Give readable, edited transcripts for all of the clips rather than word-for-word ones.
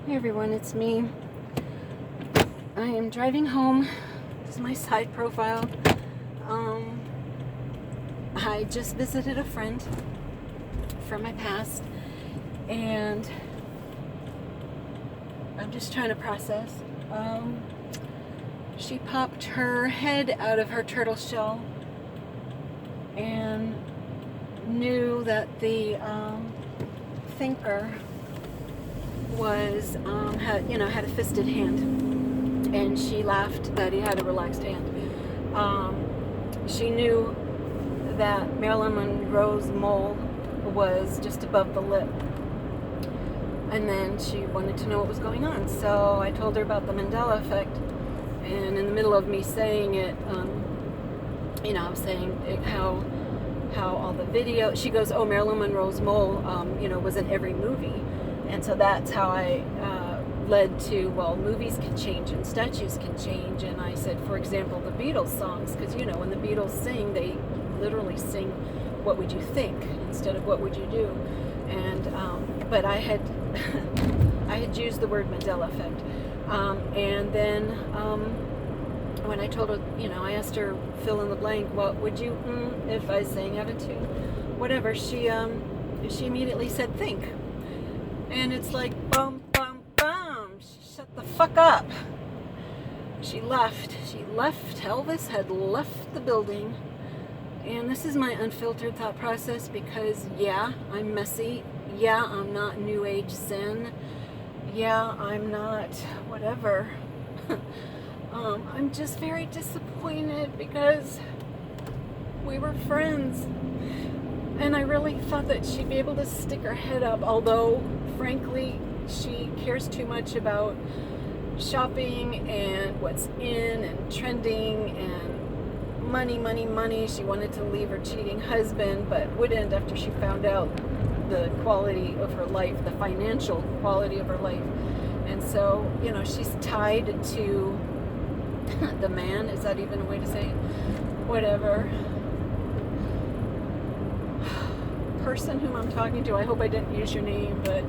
Hey everyone, it's me. I am driving home. This is my side profile. I just visited a friend from my past, and I'm just trying to process. She popped her head out of her turtle shell and knew that the thinker was had a fisted hand, and she laughed that he had a relaxed hand. She knew that Marilyn Monroe's mole was just above the lip, and then she wanted to know what was going on. So I told her about the Mandela effect, and in the middle of me saying it, I was saying how all the video. She goes, "Oh, Marilyn Monroe's mole, was in every movie." And so that's how I led to, well, movies can change and statues can change. And I said, for example, the Beatles songs, because, when the Beatles sing, they literally sing, "What would you think?" instead of "What would you do?" And, but I had, I had used the word Mandela effect. And then when I told her, I asked her, fill in the blank, what would you, if I sang attitude, whatever, she immediately said, think. And it's like, bum, bum, bum. Shut the fuck up. She left. Elvis had left the building. And this is my unfiltered thought process because, yeah, I'm messy. Yeah, I'm not New Age Zen. Yeah, I'm not whatever. I'm just very disappointed because we were friends. And I really thought that she'd be able to stick her head up, although, frankly, she cares too much about shopping and what's in and trending and money. She wanted to leave her cheating husband, but wouldn't after she found out the quality of her life, the financial quality of her life. And so, she's tied to the man. Is that even a way to say it? Whatever. Person whom I'm talking to, I hope I didn't use your name, but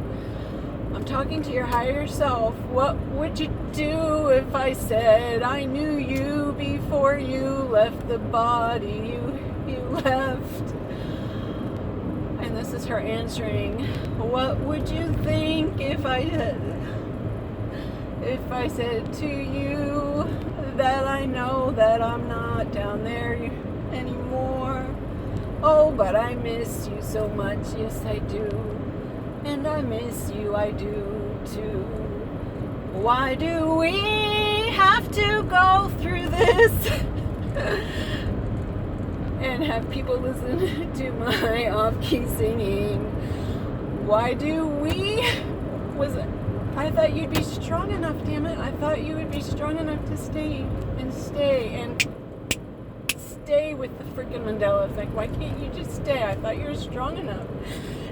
I'm talking to your higher self. What would you do if I said I knew you before you left the body you left? And this is her answering. What would you think if I said to you that I know that I'm not down there anymore? Oh, but I miss you so much, yes I do. And I miss you, I do too. Why do we have to go through this? And have people listen to my off-key singing? Why do we? I thought you'd be strong enough, damn it. I thought you would be strong enough to stay with the freaking Mandela effect. Why can't you just stay? I thought you were strong enough.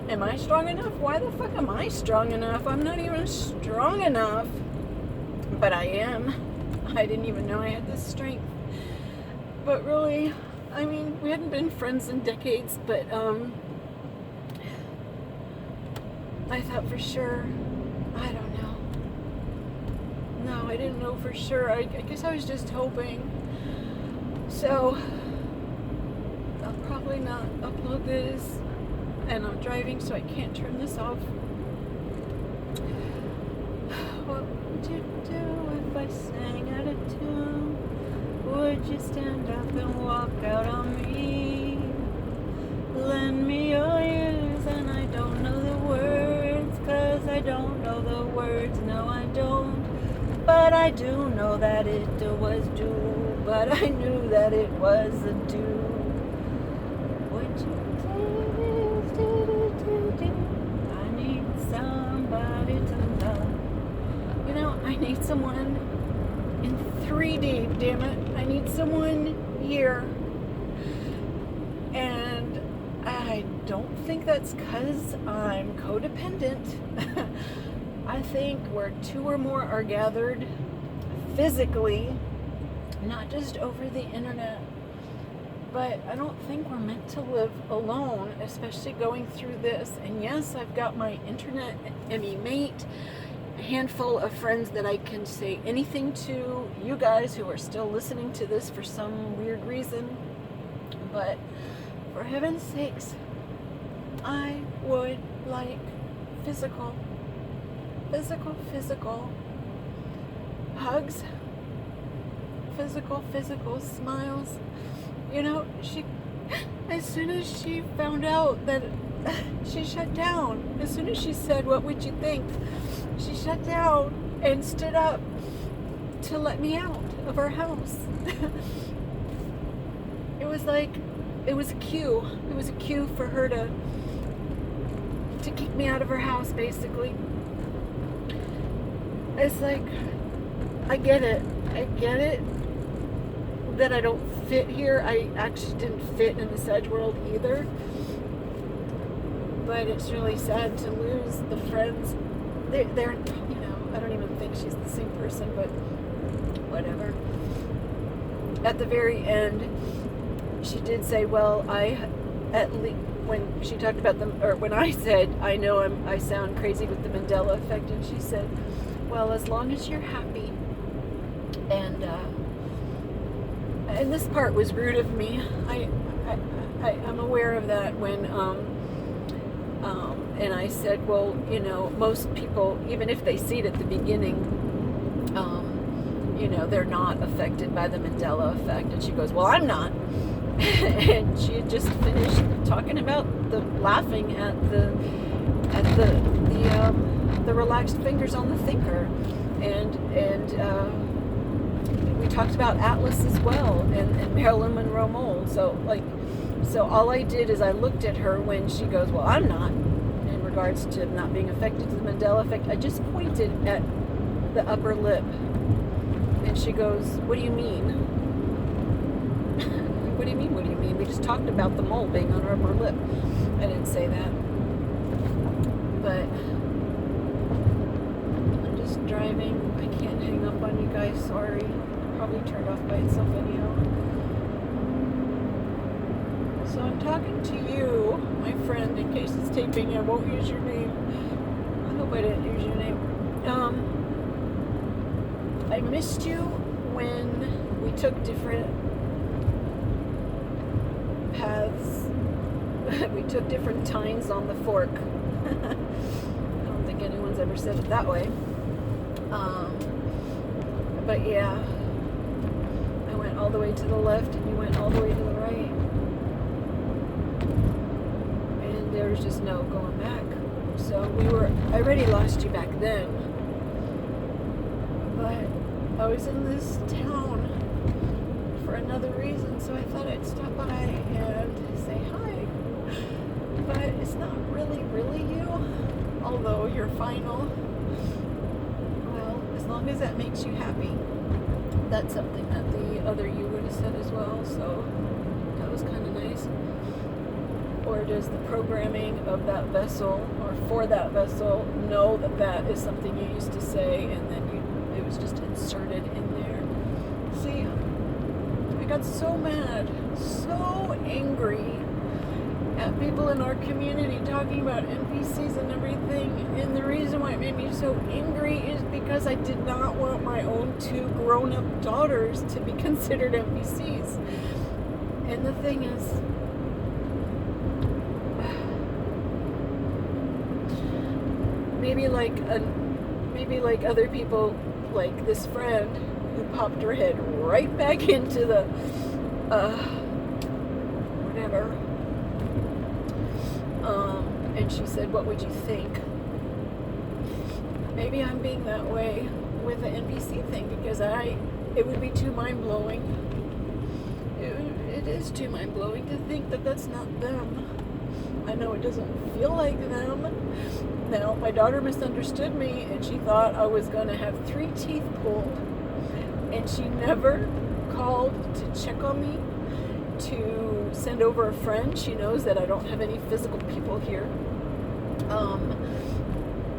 Am I strong enough? Why the fuck am I strong enough? I'm not even strong enough. But I am. I didn't even know I had this strength. But really, we hadn't been friends in decades, but I thought for sure. I don't know. No, I didn't know for sure. I guess I was just hoping. So I'll probably not upload this, and I'm driving, so I can't turn this off. What would you do if I sang out of tune? Would you stand up and walk out on me? Lend me your ears, and I don't know the words, 'cause I don't know the words, no I don't. But I do know that it was due. But I knew that it was a do. Would you do? I need somebody to love. I need someone in 3D, damn it. I need someone here. And I don't think that's because I'm codependent. I think where two or more are gathered physically, not just over the internet, but I don't think we're meant to live alone, especially going through this. And yes, I've got my internet mate, handful of friends that I can say anything to, you guys who are still listening to this for some weird reason. But for heaven's sakes, I would like physical hugs, physical smiles. You know, she, as soon as she found out that she shut down, as soon as she said, "What would you think?" she shut down and stood up to let me out of her house. It was like, it was a cue. It was a cue for her to kick me out of her house, basically. It's like, I get it that I don't fit here. I actually didn't fit in the Sedge world either. But it's really sad to lose the friends. They're, you know, I don't even think she's the same person, but whatever. At the very end, she did say, well, at least, when she talked about them, or when I said, I know I sound crazy with the Mandela effect, and she said, well, as long as you're happy. And this part was rude of me. I'm aware of that when, and I said, well, you know, most people, even if they see it at the beginning, you know, they're not affected by the Mandela effect. And she goes, well, I'm not. And she had just finished talking about laughing at the relaxed fingers on the thinker, and we talked about Atlas as well, and Marilyn Monroe mold. So all I did is I looked at her when she goes, well, I'm not, in regards to not being affected to the Mandela effect. I just pointed at the upper lip, and she goes, what do you mean? What do you mean? What do you mean? We just talked about the mole being on her upper lip. I didn't say that. But I'm just driving. I can't hang up on you guys. Sorry. Probably turned off by itself anyhow. So I'm talking to you, my friend, in case it's taping. I won't use your name. I hope I didn't use your name. I missed you when we took different paths. We took different tines on the fork. I don't think anyone's ever said it that way. But yeah, I went all the way to the left and you went all the way to the right. And there was just no going back. So I already lost you back then. But I was in this town for another reason, so I thought I'd stop by and say hi. But it's not really you, although you're final. Well, as long as that makes you happy. That's something that the other you would have said as well, so that was kind of nice. Or does the programming of that vessel, or for that vessel, know that that is something you used to say, and then it was just inserted in there? See, I got so mad, so angry at people in our community talking about NPCs and everything, and the reason why it made me so angry is because I did not want my own 2 grown-up daughters to be considered NPCs. And the thing is, maybe like other people, like this friend who popped her head right back into the whatever, and she said, what would you think? Maybe I'm being that way with the NPC thing because it would be too mind-blowing. It is too mind-blowing to think that that's not them. I know it doesn't feel like them. Now, my daughter misunderstood me and she thought I was going to have 3 teeth pulled. And she never called to check on me, to send over a friend. She knows that I don't have any physical people here.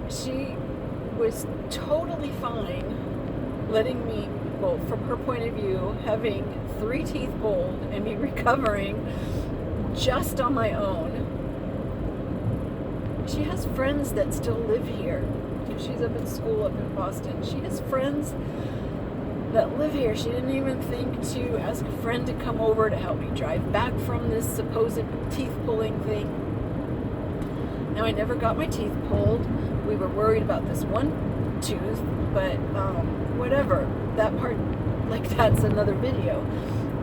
She was totally fine letting me, well, from her point of view, having 3 teeth pulled and me recovering just on my own. She has friends that still live here. She's up in school up in Boston. She has friends that live here. She didn't even think to ask a friend to come over to help me drive back from this supposed teeth pulling thing. Now, I never got my teeth pulled. We were worried about this one tooth, but whatever. That part, like, that's another video.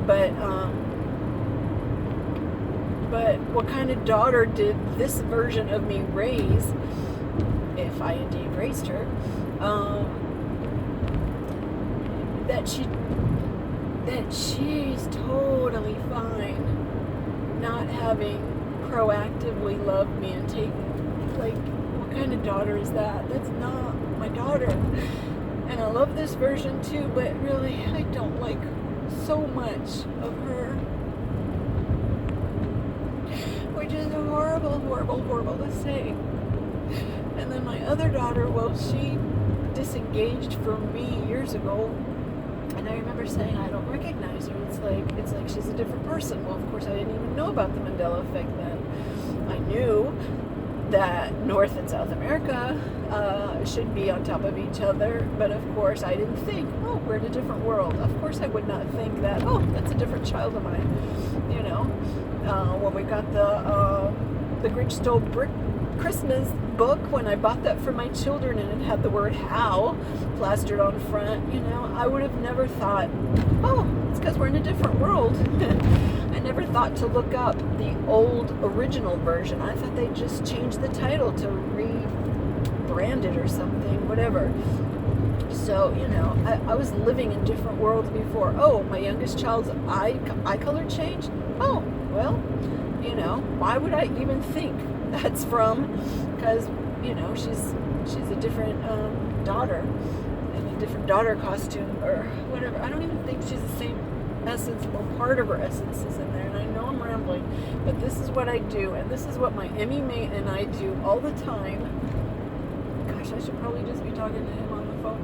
But what kind of daughter did this version of me raise, if I indeed raised her, that she's totally fine not having proactively loved me and taken, like, what kind of daughter is that? That's not my daughter. And I love this version too, but really I don't like so much of her, which is horrible, horrible, horrible to say. And then my other daughter, well, she disengaged from me years ago, and I remember saying, I don't recognize her. It's like she's a different person. Well, of course, I didn't even know about the Mandela effect then. I knew that North and South America should be on top of each other, but of course I didn't think, oh, we're in a different world. Of course I would not think that, oh, that's a different child of mine. You know, when we got the Grinch Stole Christmas book, when I bought that for my children and it had the word how plastered on front, you know, I would have never thought, oh, it's because we're in a different world. I never thought to look up the old original version. I thought they just changed the title to rebrand it or something, whatever. So, you know, I was living in different worlds before. Oh, my youngest child's eye color changed? Oh, well, you know, why would I even think that's from? Because, you know, she's a different daughter, in a different daughter costume or whatever. I don't even think she's the same essence, or part of her essence is in there. And I know I'm rambling, but this is what I do, and this is what my Emmy mate and I do all the time. Gosh, I should probably just be talking to him on the phone.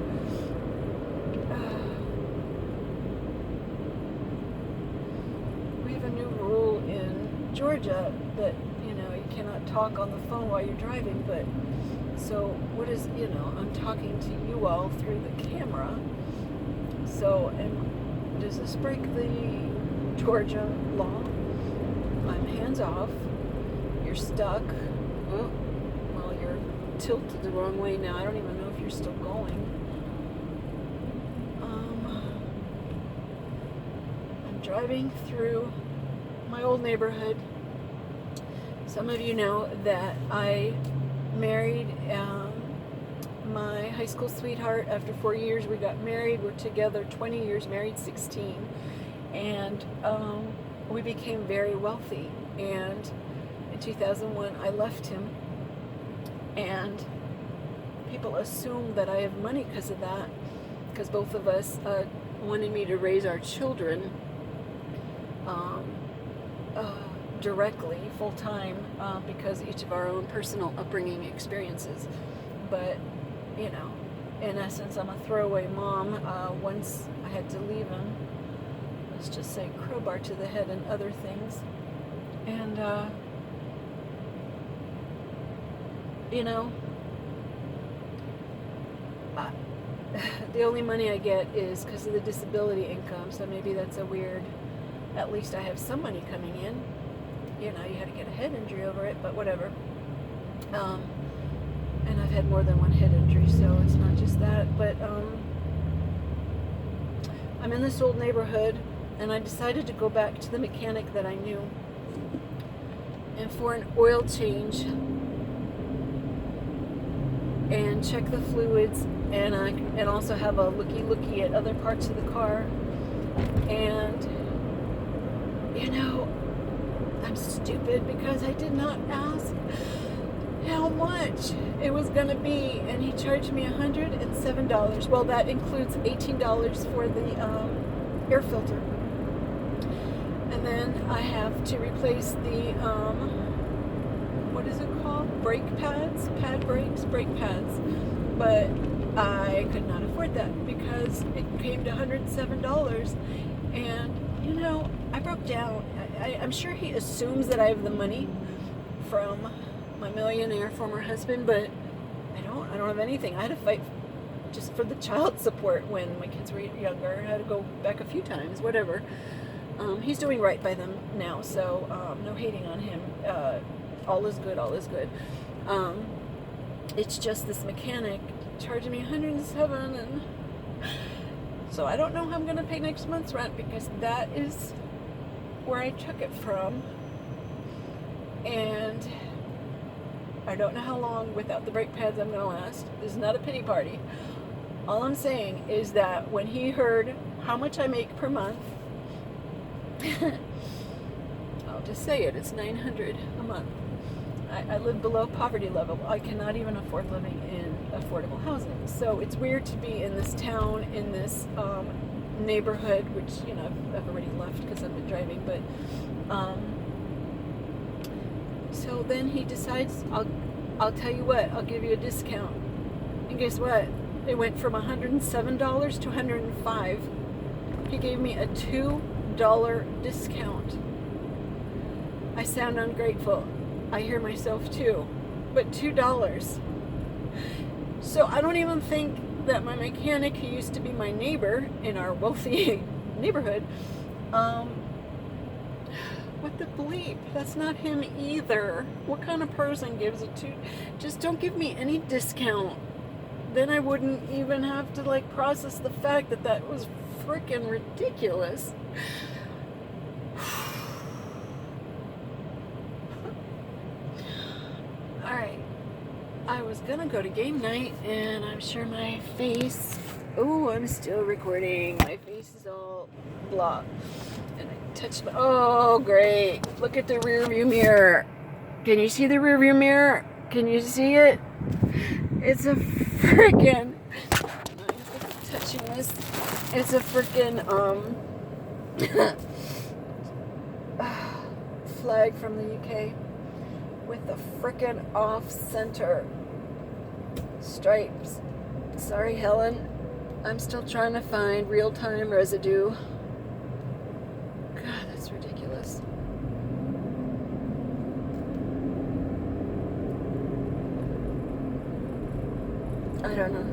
We have a new rule in Georgia that, you know, you cannot talk on the phone while you're driving, but so what is, you know, I'm talking to you all through the camera. So, does this break the Georgia law? I'm hands off. You're stuck. Oh, well, you're tilted the wrong way now. I don't even know if you're still going. I'm driving through my old neighborhood. Some of you know that I married my high school sweetheart. After 4 years, we got married. We're together 20 years, married 16. And we became very wealthy. And in 2001, I left him. And people assume that I have money because of that. Because both of us wanted me to raise our children directly, full-time, because each of our own personal upbringing experiences. But, you know, in essence, I'm a throwaway mom. Once I had to leave him, let's just say crowbar to the head and other things. And, you know, the only money I get is because of the disability income, so maybe that's a weird, at least I have some money coming in. You know, you had to get a head injury over it, but whatever. And I've had more than one head injury, so it's not just that. But I'm in this old neighborhood, and I decided to go back to the mechanic that I knew. And for an oil change, and check the fluids, and also have a looky at other parts of the car. And, you know, I'm stupid because I did not ask how much it was going to be, and he charged me $107. Well, that includes $18 for the air filter. And then I have to replace the, what is it called? Brake pads? Brake pads. But I could not afford that because it came to $107. And, you know, I broke down. I'm sure he assumes that I have the money from my millionaire former husband, but I don't have anything. I had to fight just for the child support when my kids were younger. I had to go back a few times, whatever. He's doing right by them now, so no hating on him. All is good, all is good. It's just this mechanic charging me $107, and so I don't know how I'm going to pay next month's rent, because that is where I took it from, and I don't know how long without the brake pads I'm going to last. This is not a pity party. All I'm saying is that when he heard how much I make per month, I'll just say it, it's $900 a month. I live below poverty level. I cannot even afford living in affordable housing. So it's weird to be in this town, in this neighborhood, which, you know, I've already left because I've been driving, but so then he decides, I'll tell you what, I'll give you a discount. And guess what? It went from $107 to $105. He gave me a $2 discount. I sound ungrateful. I hear myself too. But $2. So I don't even think that my mechanic, who used to be my neighbor in our wealthy neighborhood, what the bleep? That's not him either. What kind of person gives it to? Just don't give me any discount. Then I wouldn't even have to like process the fact that that was freaking ridiculous. Alright. I was gonna go to game night, and I'm sure my face... Oh, I'm still recording. My face is all blah. And I touched my... Oh, great. Look at the rear view mirror. Can you see the rear view mirror? Can you see it? It's a freaking... touching this. It's a freaking, flag from the UK with the freaking off-center stripes. Sorry, Helen. I'm still trying to find real-time residue. God, that's ridiculous. I don't know.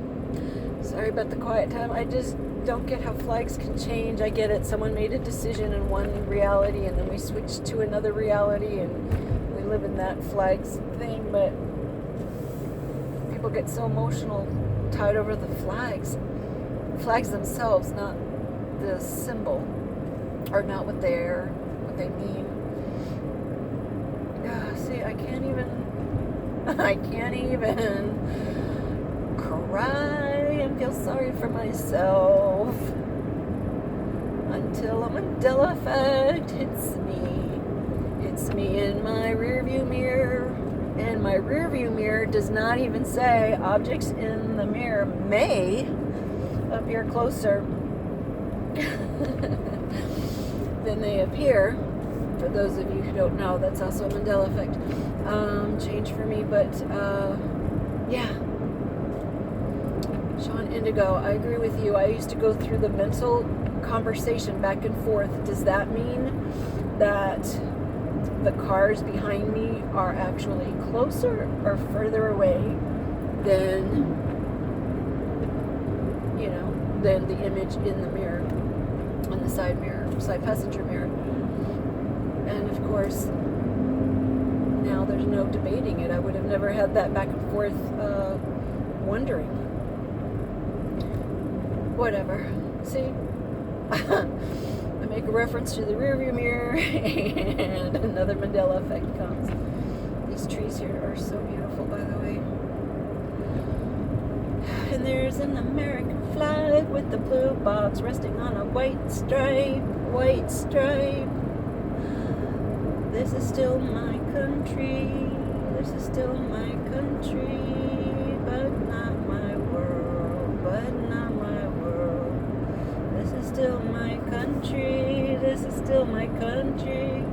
Sorry about the quiet time. I just don't get how flags can change. I get it. Someone made a decision in one reality, and then we switched to another reality, and we live in that flags thing, but people get so emotional tied over the flags. Flags themselves, not the symbol, or not what they mean. See, I can't even cry and feel sorry for myself until a Mandela effect hits me in my rearview mirror. And my rearview mirror does not even say objects in the mirror may appear closer than they appear. For those of you who don't know, that's also a Mandela effect change for me. But yeah, Sean Indigo, I agree with you. I used to go through the mental conversation back and forth. Does that mean that the cars behind me are actually closer or further away than, you know, than the image in the mirror, on the side passenger mirror? And of course, now there's no debating it. I would have never had that back and forth wondering. Whatever. See? I make a reference to the rearview mirror and another Mandela effect comes. These trees here are so beautiful, by the way. And there's an American flag with the blue box resting on a white stripe, white stripe. This is still my country, this is still my country, but not my world, but not my world. This is still my country, this is still my country,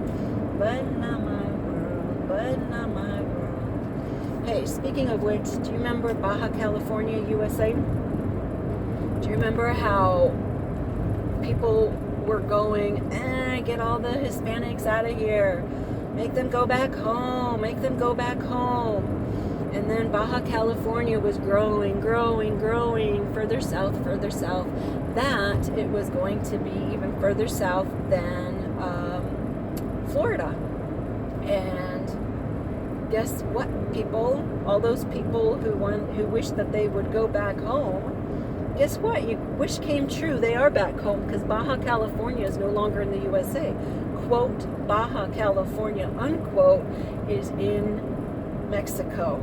but not my world, but not my world. Hey, speaking of which, do you remember Baja, California, USA? Do you remember how people were going, get all the Hispanics out of here, make them go back home, make them go back home? And then Baja California was growing, further south, that it was going to be even further south than Florida. And guess what, people? All those people who wish that they would go back home, guess what? Your wish came true. They are back home, because Baja California is no longer in the USA. Quote, Baja California, unquote, is in Mexico.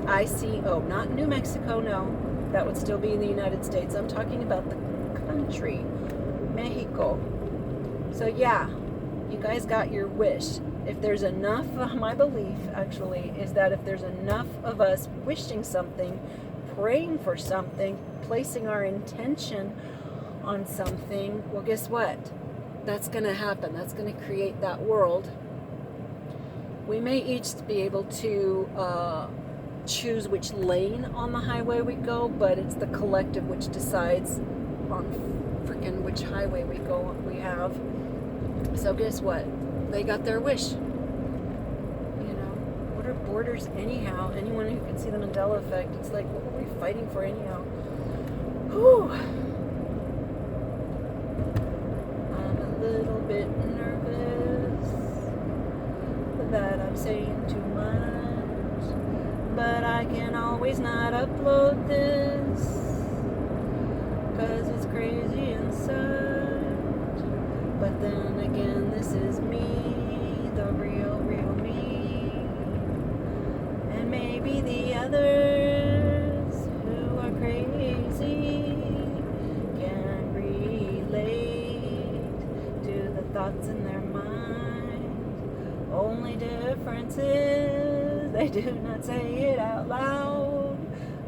Mexico, not New Mexico, no. That would still be in the United States. I'm talking about the country, Mexico. So yeah, you guys got your wish. If there's enough, my belief actually is that if there's enough of us wishing something, praying for something, placing our intention on something, well, guess what? That's going to happen. That's going to create that world. We may each be able to choose which lane on the highway we go, but it's the collective which decides on freaking which highway we have. So guess what? They got their wish. You know, what are borders anyhow? Anyone who can see the Mandela effect, it's like, what were we fighting for anyhow? Whew. I'm a little bit nervous that I'm saying too much, but I can always not upload this, 'cause it's crazy inside. But then again, this is me, the real me, and maybe the others who are crazy can relate to the thoughts in their mind. Only difference is they do not say it out loud.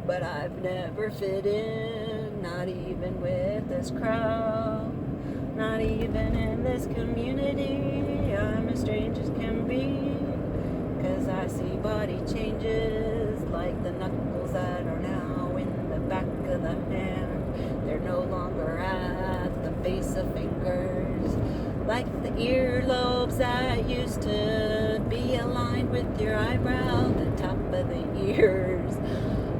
But I've never fit in, not even with this crowd, not even in this community. I'm as strange as can be, 'cause I see body changes like the knuckles that are now in the back of the hand. They're no longer at the base of fingers, like the earlobes that used to be aligned with your eyebrow. The top of the ears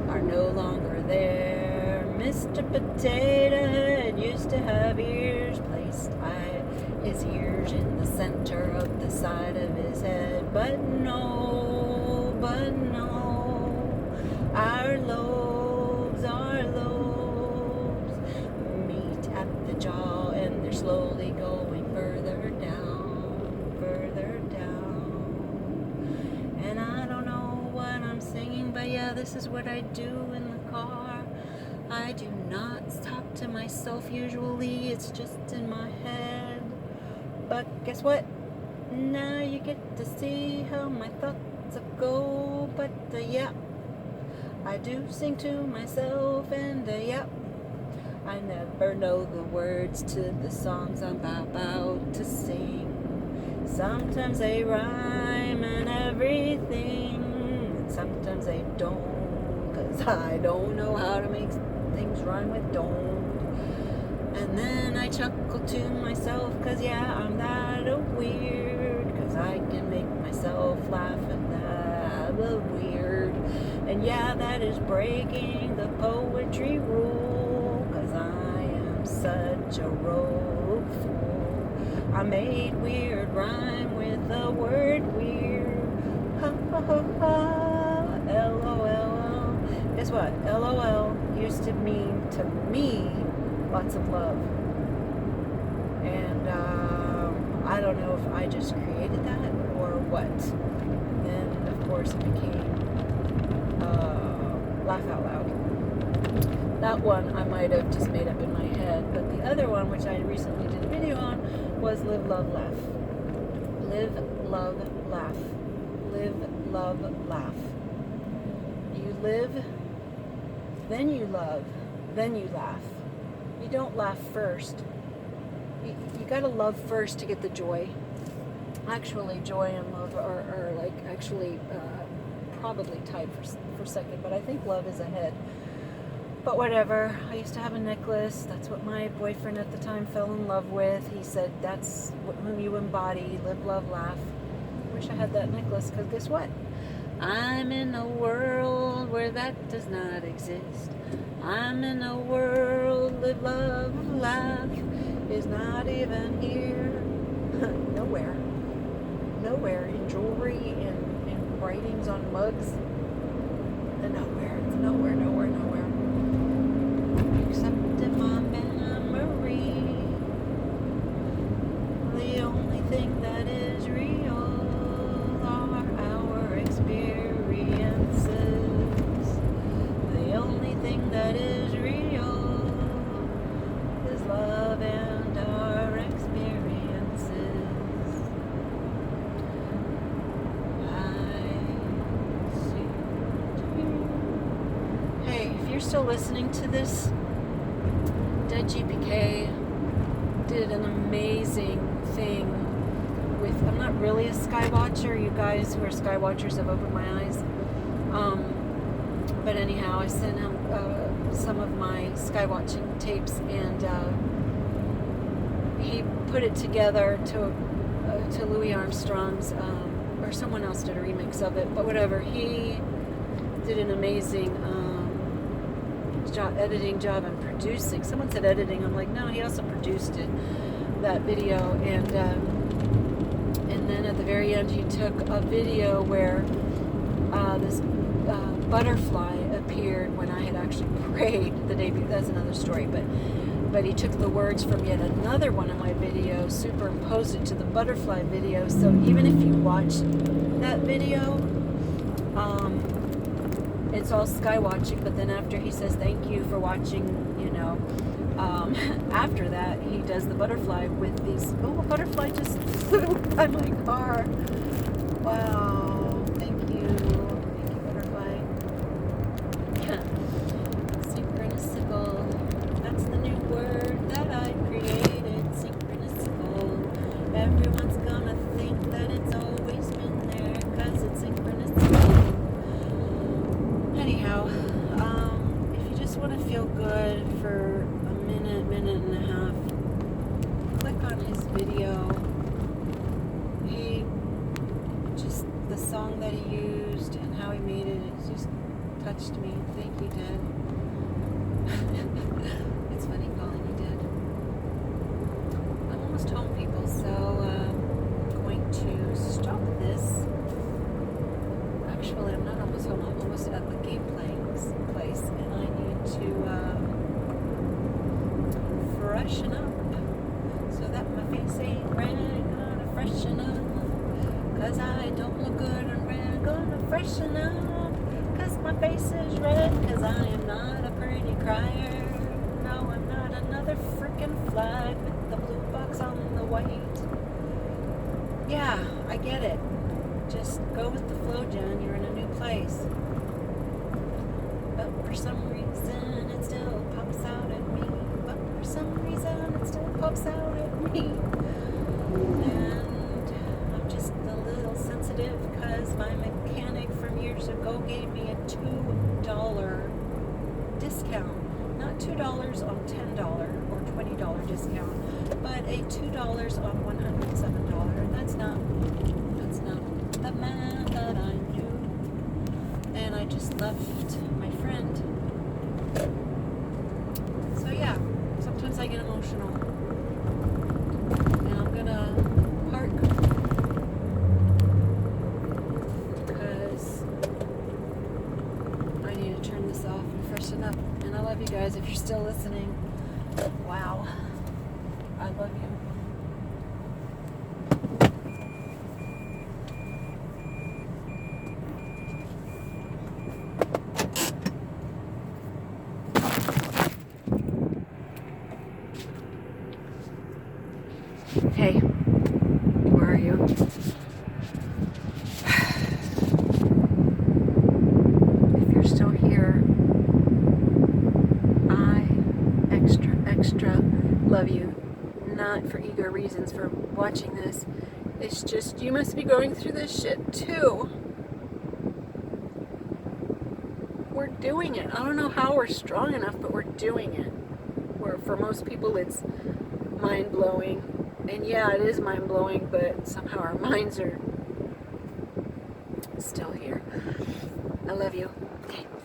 are no longer there. Mr. Potato Head used to have ears placed his ears in the center of the side of his head. But no, our lobes meet at the jaw, and they're slowly going further down. And I don't know what I'm singing, but yeah, this is what I do in the car. I do not talk to myself usually, it's just in my head. But guess what? Now you get to see how my thoughts go. But yeah, I do sing to myself, and yeah, I never know the words to the songs I'm about to sing. Sometimes they rhyme and everything, and sometimes they don't, 'cause I don't know how to make things rhyme with don't. And then I chuckle to myself, 'cause yeah, I'm that weird, 'cause I can make myself laugh and that weird. And yeah, that is breaking the poetry rule, 'cause I am such a rogue fool. I made weird rhyme with the word weird. Ha ha ha ha, LOL. Guess what? LOL used to mean to me lots of love. And I don't know if I just created that or what. Then of course it became laugh out loud. That one I might have just made up in my head, but the other one, which I recently did a video on, was live, love, laugh. Live, love, laugh. Live, love, laugh. You live, then you love, then you laugh. You don't laugh first. You gotta love first to get the joy. Actually, joy and love are like actually probably tied for second, but I think love is ahead. But whatever, I used to have a necklace. That's what my boyfriend at the time fell in love with. He said, that's whom you embody, live, love, laugh. Wish I had that necklace, because guess what? I'm in a world where that does not exist. I'm in a world that love, laugh is not even here. Nowhere. Nowhere. In jewelry, in writings on mugs. Nowhere. It's nowhere, nowhere, nowhere. Except in my memory. The only thing that is real are our experiences. The only thing that is real is love and our experiences. Hey, if you're still listening to this, Dead GPK did an amazing thing with, I'm not really a sky watcher. You guys who are sky watchers have opened my eyes. But anyhow, I sent him some of my sky watching tapes, and he put it together to Louis Armstrong's, or someone else did a remix of it, but whatever. He did an amazing editing job and producing. Someone said editing. I'm like, no, he also produced it, that video, and then at the very end he took a video where this butterfly appeared when I had actually prayed the day before. That's another story, but he took the words from yet another one of my videos, superimposed it to the butterfly video. So even if you watch that video, it's all sky watching, but then after he says thank you for watching, after that he does the butterfly with these. Oh, a butterfly just flew by my car. Wow, thank you butterfly. Synchronicical, that's the new word that I created. Synchronicical. Everyone's gonna think that it's always been there, cause it's synchronicical. Anyhow, if you just want to feel good for a minute and a half, click on his video. The song that he used and how he made it just touched me. Thank you, Dad. It's funny calling you Dad. I'm almost home, people, so I'm going to stop this. Actually, I'm not almost home. I'm almost at the game playing place, and I need to freshen up so that my face ain't red. Gonna freshen up, cause I don't look good and red. Gonna freshen up, cause my face is red. Cause I am not a pretty crier. No, I'm not another freaking flag with the blue box on the white. Yeah, I get it. Just go with the flow, Jen. You're in a new place. But for some reason, it still pops out at me. But for some reason, it still pops out at me. And I'm just a little sensitive because my mechanic from years ago gave me a $2 discount. Not $2 on $10 or $20 discount, but a $2 on $107. That's not the man that I knew. And I just left my friend. So yeah, sometimes I get emotional. And I'm gonna park because I need to turn this off and freshen up. And I love you guys if you're still listening. Wow. I love you. Hey, where are you? If you're still here, I extra love you. Not for ego reasons for watching this. It's just you must be going through this shit too. We're doing it. I don't know how we're strong enough, but we're doing it. Where for most people it's mind-blowing. And yeah, it is mind-blowing, but somehow our minds are still here. love you. Okay.